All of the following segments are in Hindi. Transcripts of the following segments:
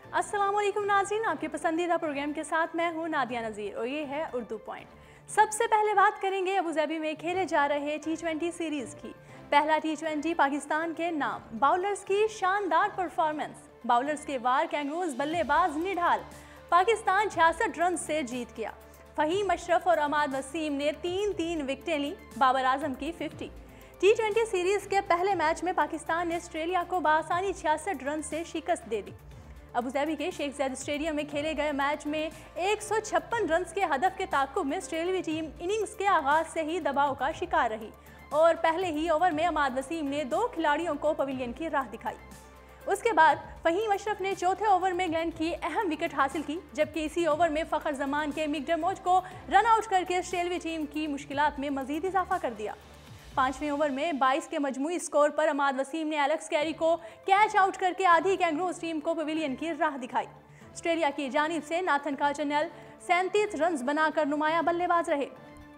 अस्सलाम वालेकुम नाज़रीन, आपके पसंदीदा प्रोग्राम के साथ मैं हूं नादिया नज़ीर और ये है उर्दू पॉइंट। सबसे पहले बात करेंगे अबूधाबी में खेले जा रहे T20 सीरीज़ की। पहला T20 पाकिस्तान के नाम, बाउलर्स की शानदार परफॉर्मेंस, बाउलर्स के वार कैंगरूज, बल्लेबाज निढाल। पाकिस्तान 66 रन से जीत गया। फ़हीम अशरफ और अमाद वसीम ने 3-3 विकेटें ली, बाबर आजम की 50। T20 सीरीज़ के पहले मैच में पाकिस्तान ने ऑस्ट्रेलिया को बासानी 66 रन से शिकस्त दे दी। अबूधाबी के शेख ज़ायद स्टेडियम में खेले गए मैच में 156 रन के हदफ के ताक़ुब में ऑस्ट्रेलियाई टीम इनिंग्स के आगाज़ से ही दबाव का शिकार रही और पहले ही ओवर में अमाद वसीम ने 2 खिलाड़ियों को पवेलियन की राह दिखाई। उसके बाद फ़हीम अशरफ ने चौथे ओवर में इंग्लैंड की अहम विकेट हासिल की, जबकि इसी ओवर में फ़खर जमान के मिकडरमोट को रन आउट करके ऑस्ट्रेलियाई टीम की मुश्किलात में मज़ीद इजाफा कर दिया। 5वें ओवर में 22 के मजमूई स्कोर पर अमाद वसीम ने एलेक्स कैरी को कैच आउट करके आधी कैंगरूज टीम को पवेलियन की राह दिखाई। ऑस्ट्रेलिया की जानिब से नाथन कार्चनेल 37 रन बनाकर नुमाया बल्लेबाज रहे,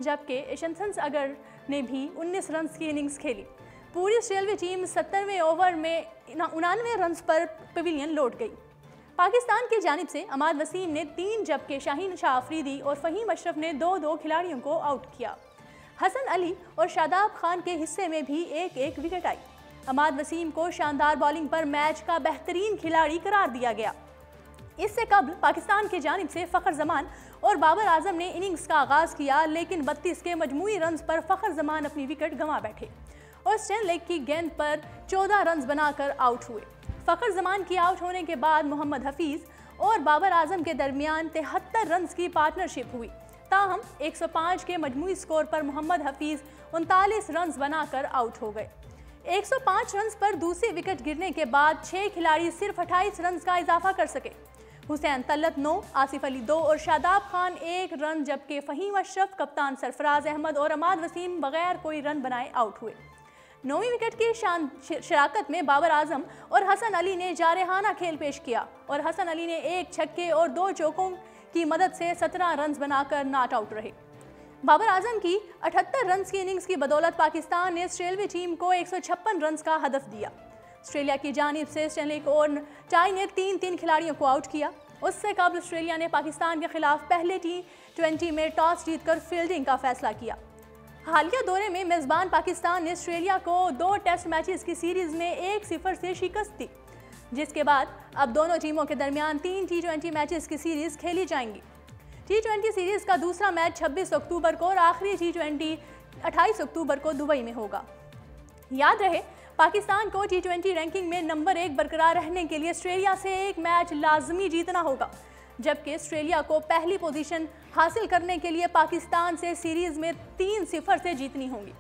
जबकि एशंथन अगर ने भी 19 रन की इनिंग्स खेली। पूरी ऑस्ट्रेलियाई टीम 70वें ओवर में 99 रन पर पवेलियन लौट गई। पाकिस्तान की जानिब से अमाद वसीम ने 3 जबकि शाहीन शाह अफरीदी और फ़हीम अशरफ ने 2-2 खिलाड़ियों को आउट किया। हसन अली और शादाब खान के हिस्से में भी एक विकेट आई। अमाद वसीम को शानदार बॉलिंग पर मैच का बेहतरीन खिलाड़ी करार दिया गया। इससे कबल पाकिस्तान की जानिब से फ़खर जमान और बाबर आजम ने इनिंग्स का आगाज़ किया, लेकिन 32 के मजमूई रन पर फ़खर जमान अपनी विकेट गंवा बैठे और स्टेन लेग की गेंद पर 14 रन बनाकर आउट हुए। फ़खर जमान की आउट होने के बाद मोहम्मद हफीज़ और बाबर आजम के दरमियान 73 रन की पार्टनरशिप हुई। ताहम 105 के मजमूई स्कोर पर मोहम्मद हफीज़ 39 रन बनाकर आउट हो गए। 105 रन पर दूसरी विकेट गिरने के बाद 6 खिलाड़ी सिर्फ 28 रन का इजाफा कर सके। हुसैन तलत 9, आसिफ अली 2 और शादाब खान 1 रन, जबकि फ़हीम अशरफ, कप्तान सरफराज अहमद और अमाद वसीम बगैर कोई रन बनाए आउट हुए। 9वीं विकेट की शराकत में बाबर आजम और हसन अली ने जारहाना खेल पेश किया और हसन अली ने 1 छक्के और 2 चौकों की मदद से 17 रन बनाकर नॉट आउट रहे। बाबर आजम की 78 रन की इनिंग्स की बदौलत पाकिस्तान ने ऑस्ट्रेलियाई टीम को 156 रन का हदफ दिया। ऑस्ट्रेलिया की जानिब से स्टेनली और टाई ने 3-3 खिलाड़ियों को आउट किया। उससे कबल ऑस्ट्रेलिया ने पाकिस्तान के खिलाफ पहले T20 में टॉस जीतकर फील्डिंग का फैसला किया। हालिया दौरे में मेज़बान पाकिस्तान ने ऑस्ट्रेलिया को 2 टेस्ट मैचेस की सीरीज़ में 1-0 से शिकस्त दी, जिसके बाद अब दोनों टीमों के दरमियान 3 T20 मैचेस की सीरीज़ खेली जाएंगी। T20 सीरीज़ का दूसरा मैच 26 अक्टूबर को और आखिरी T20 28 अक्टूबर को दुबई में होगा। याद रहे, पाकिस्तान को T20 रैंकिंग में नंबर 1 बरकरार रहने के लिए ऑस्ट्रेलिया से एक मैच लाजमी जीतना होगा, जबकि ऑस्ट्रेलिया को पहली पोजीशन हासिल करने के लिए पाकिस्तान से सीरीज़ में 3-0 से जीतनी होगी।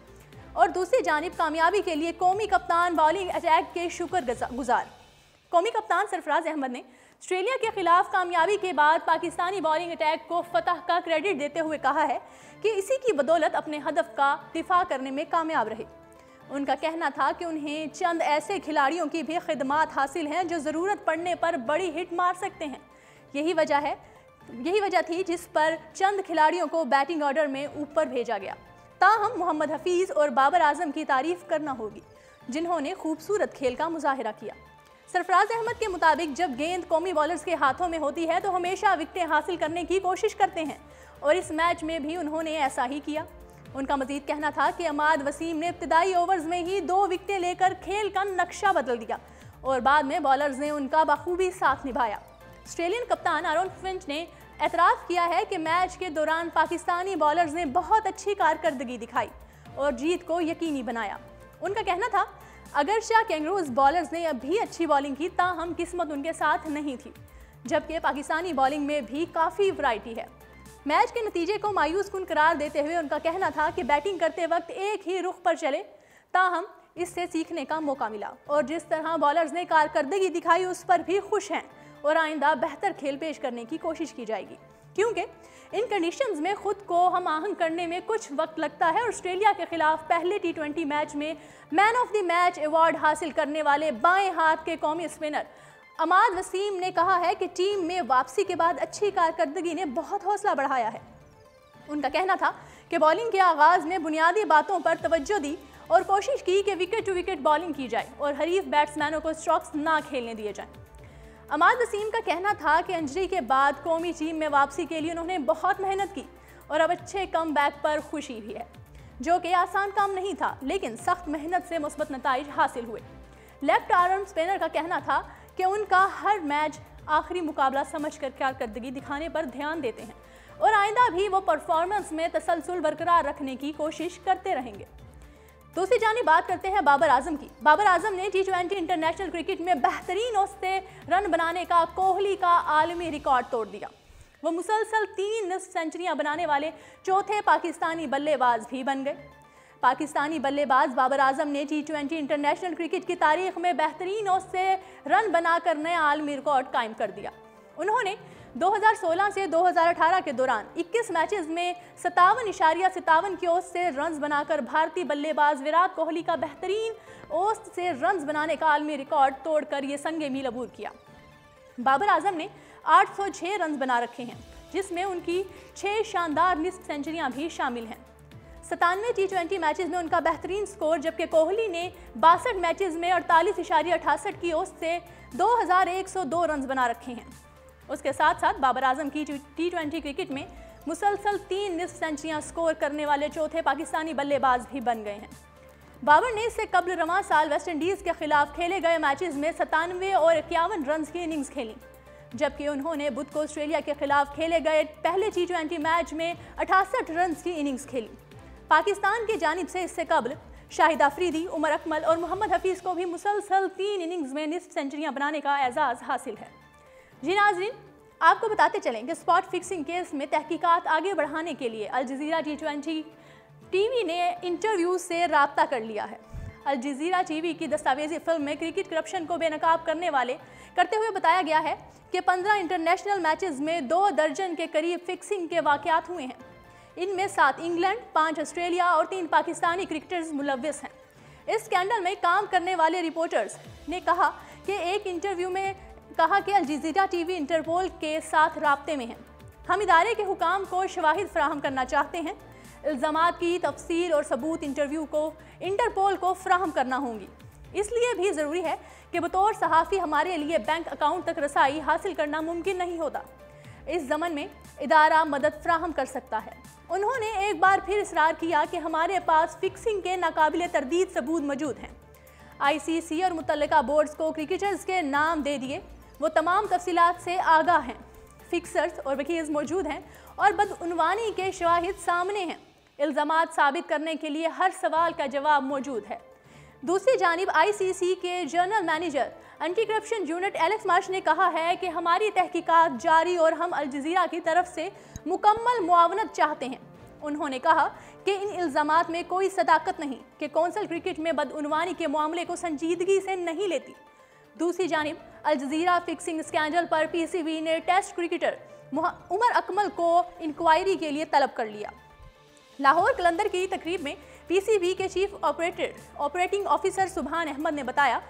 और दूसरी जानिब कामयाबी के लिए कौमी कप्तान बॉलिंग अटैक के शुक्रगुजार। कौमी कप्तान सरफराज अहमद ने ऑस्ट्रेलिया के खिलाफ कामयाबी के बाद पाकिस्तानी बॉलिंग अटैक को फतह का क्रेडिट देते हुए कहा है कि इसी की बदौलत अपने हदफ का दिफा करने में कामयाब रहे। उनका कहना था कि उन्हें चंद ऐसे खिलाड़ियों की भी खिदमात हासिल हैं जो ज़रूरत पड़ने पर बड़ी हिट मार सकते हैं। यही वजह थी जिस पर चंद खिलाड़ियों को बैटिंग ऑर्डर में ऊपर भेजा गया। ताहम मोहम्मद हफीज़ और बाबर आजम की तारीफ करना होगी, जिन्होंने खूबसूरत खेल का मुजाहिरा किया। सरफराज अहमद के मुताबिक जब गेंद कौमी बॉलर्स के हाथों में होती है तो हमेशा विकेटें हासिल करने की कोशिश करते हैं और इस मैच में भी उन्होंने ऐसा ही किया। उनका मजीद कहना था कि अमाद वसीम ने इब्तिदाई ओवर्स में ही 2 विकेटें लेकर खेल का नक्शा बदल दिया और बाद में बॉलर्स ने उनका बखूबी साथ निभाया। ऑस्ट्रेलियन कप्तान आरोन फिंच ने एतराफ़ किया है कि मैच के दौरान पाकिस्तानी बॉलर्स ने बहुत अच्छी कारकर्दगी दिखाई और जीत को यकीनी बनाया। उनका कहना था, अगरचे कैंगरूज बॉलर्स ने अब भी अच्छी बॉलिंग की, ताहम किस्मत उनके साथ नहीं थी, जबकि पाकिस्तानी बॉलिंग में भी काफ़ी वैरायटी है। मैच के नतीजे को मायूस कुन करार देते हुए उनका कहना था कि बैटिंग करते वक्त एक ही रुख पर चले, ताहम इससे सीखने का मौका मिला और जिस तरह बॉलर्स ने कारकर्दगी दिखाई उस पर भी खुश हैं और आइंदा बेहतर खेल पेश करने की कोशिश की जाएगी, क्योंकि इन कंडीशंस में खुद को हम आहंग करने में कुछ वक्त लगता है। ऑस्ट्रेलिया के खिलाफ पहले T20 मैच में man of the match award हासिल करने वाले बाएं हाथ के कौमी स्पिनर अमाद वसीम ने कहा है कि टीम में वापसी के बाद अच्छी कारकर्दगी ने बहुत हौसला बढ़ाया है। उनका कहना था कि बॉलिंग के आगाज़ में बुनियादी बातों पर तवज्जो दी और कोशिश की कि विकेट टू विकेट बॉलिंग की जाए और हरीफ बैट्समैनों को स्ट्रोक्स ना खेलने दिए जाएं। अमाद वसीम का कहना था कि अंजलि के बाद कौमी टीम में वापसी के लिए उन्होंने बहुत मेहनत की और अब अच्छे कम बैक पर खुशी भी है, जो कि आसान काम नहीं था, लेकिन सख्त मेहनत से मुस्बत नताइज हासिल हुए। लेफ्ट आर्म स्पिनर का कहना था कि उनका हर मैच आखिरी मुकाबला समझकर कारकर्दगी दिखाने पर ध्यान देते हैं और आइंदा भी वो परफॉर्मेंस में तसलसल बरकरार रखने की कोशिश करते रहेंगे। दूसरी जानिब बात करते हैं बाबर आजम की। बाबर आजम ने T20 इंटरनेशनल क्रिकेट में बेहतरीन औसते रन बनाने का कोहली का आलमी रिकॉर्ड तोड़ दिया। वो मुसलसल 3 निस्फ सेंचुरियां बनाने वाले चौथे पाकिस्तानी बल्लेबाज भी बन गए। पाकिस्तानी बल्लेबाज बाबर आजम ने T20 इंटरनेशनल क्रिकेट की तारीख में बेहतरीन औसते रन बनाकर नया आलमी रिकॉर्ड कायम कर दिया। उन्होंने 2016 से 2018 के दौरान 21 मैचेस में 57.57 की औसत से रन्स बनाकर भारतीय बल्लेबाज विराट कोहली का बेहतरीन औसत से रन्स बनाने का आलमी रिकॉर्ड तोड़कर ये संगे मील अबूर किया। बाबर आजम ने 806 रन्स बना रखे हैं, जिसमें उनकी 6 शानदार निस्फ सेंचुरियां भी शामिल हैं। 97 T20 मैचेस में उनका बेहतरीन स्कोर, जबकि कोहली ने 62 मैचेस में 48.68 की औसत से 2102 रन्स बना रखे हैं। उसके साथ साथ बाबर आजम की T20 क्रिकेट में मुसलसल 3 निस्फ सेंचुरियां स्कोर करने वाले चौथे पाकिस्तानी बल्लेबाज भी बन गए हैं। बाबर ने इससे कबल रवां साल वेस्टइंडीज़ के खिलाफ खेले गए मैचेस में 97 और 51 रन्स की इनिंग्स खेली, जबकि उन्होंने बुध को ऑस्ट्रेलिया के खिलाफ खेले गए पहले T20 मैच में 68 रन्स की इनिंग्स खेली। पाकिस्तान की जानिब से इससे कबल शाहिद अफरीदी, उमर अकमल और मोहम्मद हफीज़ को भी मुसलसल 3 इनिंग्स में निस्फ सेंचुरियां बनाने का एजाज़ हासिल है। जी नाज़रीन, आपको बताते चलें कि स्पॉट फिक्सिंग केस में तहकीकात आगे बढ़ाने के लिए अल जज़ीरा T20 टीवी ने इंटरव्यू से राब्ता कर लिया है। अल जज़ीरा टीवी की दस्तावेजी फिल्म में क्रिकेट करप्शन को बेनकाब करते हुए बताया गया है कि 15 इंटरनेशनल मैचेस में 2 दर्जन के करीब फिक्सिंग के वाक़यात हुए हैं। इनमें 7 इंग्लैंड, 5 ऑस्ट्रेलिया और 3 पाकिस्तानी क्रिकेटर्स मुलव्विस हैं। इस स्कैंडल में काम करने वाले रिपोर्टर्स ने कहा कि एक इंटरव्यू में कहा कि अल जज़ीरा टीवी इंटरपोल के साथ राब्ते में है। हम इदारे के हुकाम को शवाहिद फराहम करना चाहते हैं। इल्ज़ामात की तफसील और सबूत इंटरव्यू को इंटरपोल को फराहम करना होंगी। इसलिए भी ज़रूरी है कि बतौर सहाफ़ी हमारे लिए बैंक अकाउंट तक रसाई हासिल करना मुमकिन नहीं होता। इस ज़मन में इदारा मदद फराहम कर सकता है। उन्होंने एक बार फिर इसरार किया कि हमारे पास फिक्सिंग के नाकाबिले तरदीद सबूत मौजूद हैं। ICC और मुतल्लिका बोर्ड्स को क्रिकेटर्स के नाम दे दिए, वो तमाम तफसीलात से आगाह हैं। फिक्सर्स और वकील मौजूद हैं और बदउनवानी के शवाहिद सामने हैं। इल्ज़ामात साबित करने के लिए हर सवाल का जवाब मौजूद है। दूसरी जानिब ICC के general manager anti corruption unit Alex Marsh ने कहा है कि हमारी तहकीकात जारी और हम अल जज़ीरा की तरफ से मुकम्मल मुआवनत चाहते हैं। उन्होंने कहा कि इन इल्ज़ामात में कोई सदाकत नहीं कि कौंसल क्रिकेट में बदउनवानी के मामले को संजीदगी से नहीं लेती। दूसरी जानिब अल जज़ीरा फिक्सिंग स्कैंडल पर PCB ने टेस्ट क्रिकेटर उमर अकमल को इंक्वायरी के लिए तलब कर लिया। लाहौर कलंदर की तकरीब में PCB के चीफ ऑपरेटिंग ऑफिसर सुभान अहमद ने बताया,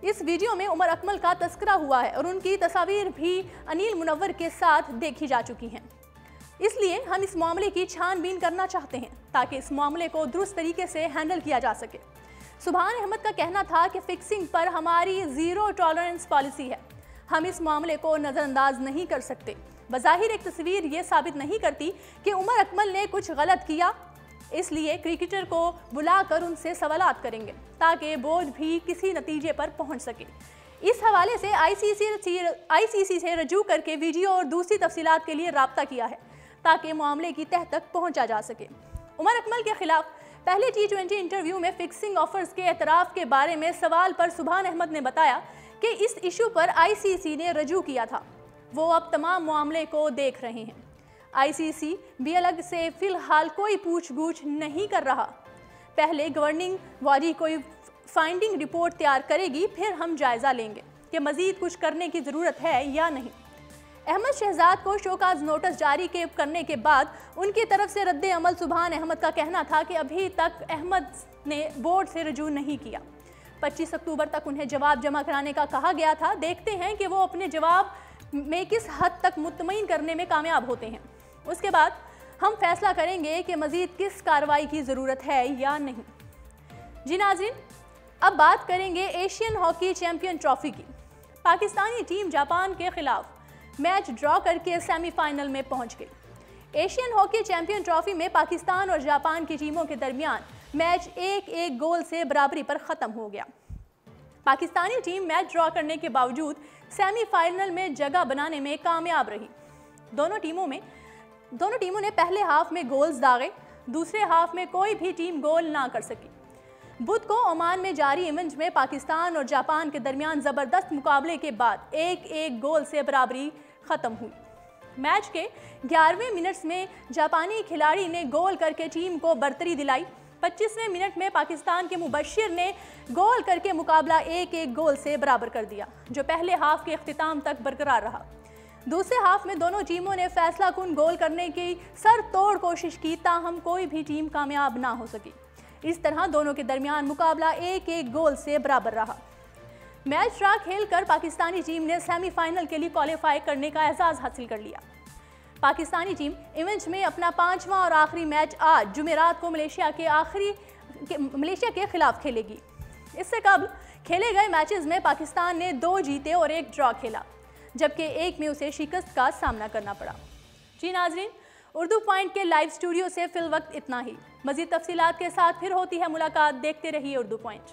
इस वीडियो में उमर अकमल का तस्करा हुआ है और उनकी तस्वीर भी अनिल मुनव्वर के साथ देखी जा चुकी हैं। इसलिए हम इस मामले की छानबीन करना चाहते हैं ताकि इस मामले को दुरुस्त तरीके से हैंडल किया जा सके। सुभान अहमद का कहना था कि फिक्सिंग पर हमारी ज़ीरो टॉलरेंस पॉलिसी है। हम इस मामले को नज़रअंदाज नहीं कर सकते। बज़ाहिर एक तस्वीर ये साबित नहीं करती कि उमर अकमल ने कुछ गलत किया, इसलिए क्रिकेटर को बुलाकर उनसे सवालात करेंगे ताकि बोर्ड भी किसी नतीजे पर पहुंच सके। इस हवाले से ICC से रजू करके वीडियो और दूसरी तफसीलात के लिए राब्ता किया है ताकि मामले की तह तक पहुंचा जा सके। उमर अकमल के खिलाफ पहले T20 इंटरव्यू में फिक्सिंग ऑफर्स के एतराफ़ के बारे में सवाल पर सुभान अहमद ने बताया कि इस इशू पर ICC ने रजू किया था, वो अब तमाम मामले को देख रहे हैं। ICC भी अलग से फ़िलहाल कोई पूछ-गूछ नहीं कर रहा। पहले गवर्निंग बॉडी कोई फाइंडिंग रिपोर्ट तैयार करेगी, फिर हम जायज़ा लेंगे कि मज़ीद कुछ करने की ज़रूरत है या नहीं। अहमद शहजाद को शोकाज नोटिस जारी करने के बाद उनकी तरफ से रद्द अमल सुभान अहमद का कहना था कि अभी तक अहमद ने बोर्ड से रजू नहीं किया। 25 अक्टूबर तक उन्हें जवाब जमा कराने का कहा गया था। देखते हैं कि वो अपने जवाब में किस हद तक मुतमईन करने में कामयाब होते हैं। उसके बाद हम फैसला करेंगे कि मज़ीद किस कार्रवाई की ज़रूरत है या नहीं। जी नाज़रीन, अब बात करेंगे एशियन हॉकी चैम्पियन ट्रॉफी की। पाकिस्तानी टीम जापान के खिलाफ मैच ड्रॉ करके सेमीफाइनल में पहुंच गई। एशियन हॉकी चैंपियन ट्रॉफी में पाकिस्तान और जापान की टीमों के दरमियान मैच 1-1 गोल से बराबरी पर ख़त्म हो गया। पाकिस्तानी टीम मैच ड्रॉ करने के बावजूद सेमीफाइनल में जगह बनाने में कामयाब रही। दोनों टीमों ने पहले हाफ में गोल्स दागे, दूसरे हाफ में कोई भी टीम गोल ना कर सकी। बुध को ओमान में जारी इवेंट में पाकिस्तान और जापान के दरमियान ज़बरदस्त मुकाबले के बाद 1-1 गोल से बराबरी ख़त्म हुई। मैच के 11वें मिनट में जापानी खिलाड़ी ने गोल करके टीम को बढ़तरी दिलाई। 25वें मिनट में पाकिस्तान के मुबशिर ने गोल करके मुकाबला 1-1 गोल से बराबर कर दिया, जो पहले हाफ के इख्तिताम तक बरकरार रहा। दूसरे हाफ में दोनों टीमों ने फैसलाकुन गोल करने की सर तोड़ कोशिश की, ताहम कोई भी टीम कामयाब ना हो सकी। इस तरह दोनों के दरमियान मुकाबला 1-1 गोल से बराबर रहा। मैच ड्रॉ खेलकर पाकिस्तानी टीम ने सेमीफाइनल के लिए क्वालिफाई करने का एजाज़ हासिल कर लिया। पाकिस्तानी टीम इवेंट में अपना 5वां और आखिरी मैच आज जुमेरात को मलेशिया के खिलाफ खेलेगी। इससे कबल खेले गए मैचेस में पाकिस्तान ने 2 जीते और 1 ड्रॉ खेला, जबकि 1 में उसे शिकस्त का सामना करना पड़ा। जी नाजरीन, उर्दू पॉइंट के लाइव स्टूडियो से फिल वक्त इतना ही। मज़ीद तफसीलात के साथ फिर होती है मुलाकात। देखते रहिए उर्दू पॉइंट।